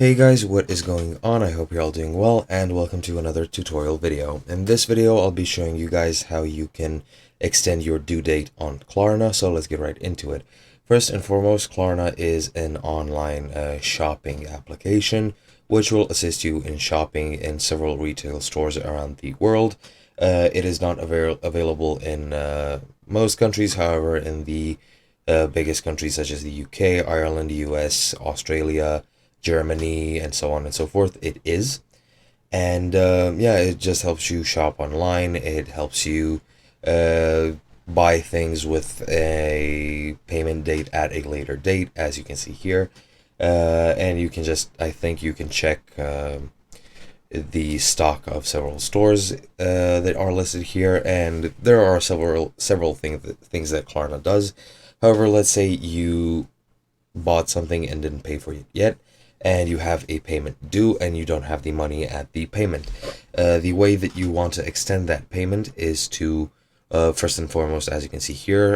Hey guys, what is going on? I hope you're all doing well and welcome to another tutorial video. In this video, I'll be showing you guys how you can extend your due date on Klarna, so let's get right into it. First and foremost, Klarna is an online shopping application which will assist you in shopping in several retail stores around the world. It is not available in most countries, however, in the biggest countries such as the UK, Ireland, US, Australia, Germany, and so on and so forth, it is. And yeah, it just helps you shop online. It helps you uh, buy things with a payment date at a later date, as you can see here. And you can just, I think you can check the stock of several stores that are listed here, and there are several things that Klarna does. However, let's say you bought something and didn't pay for it yet, and you have a payment due and you don't have the money at the payment. The way that you want to extend that payment is to, first and foremost, as you can see here,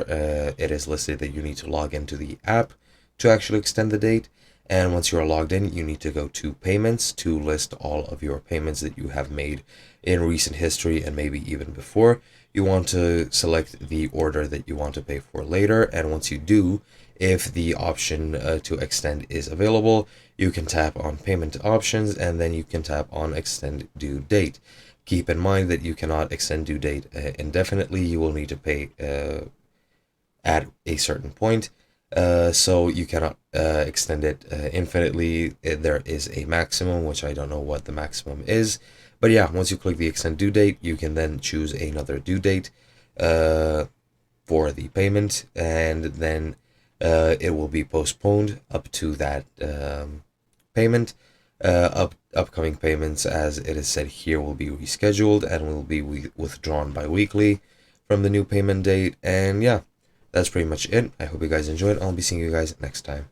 it is listed that you need to log into the app to actually extend the date. And once you are logged in, you need to go to payments to list all of your payments that you have made in recent history and maybe even before. You want to select the order that you want to pay for later. And once you do, if the option to extend is available, you can tap on payment options and then you can tap on extend due date. Keep in mind that you cannot extend due date indefinitely. You will need to pay at a certain point. So you cannot extend it infinitely. There is a maximum, which I don't know what the maximum is. But yeah, once you click the extend due date, you can then choose another due date for the payment, and then it will be postponed up to that payment. Upcoming payments, as it is said here, will be rescheduled and will be withdrawn bi-weekly from the new payment date. And yeah, that's pretty much it. I hope you guys enjoyed. I'll be seeing you guys next time.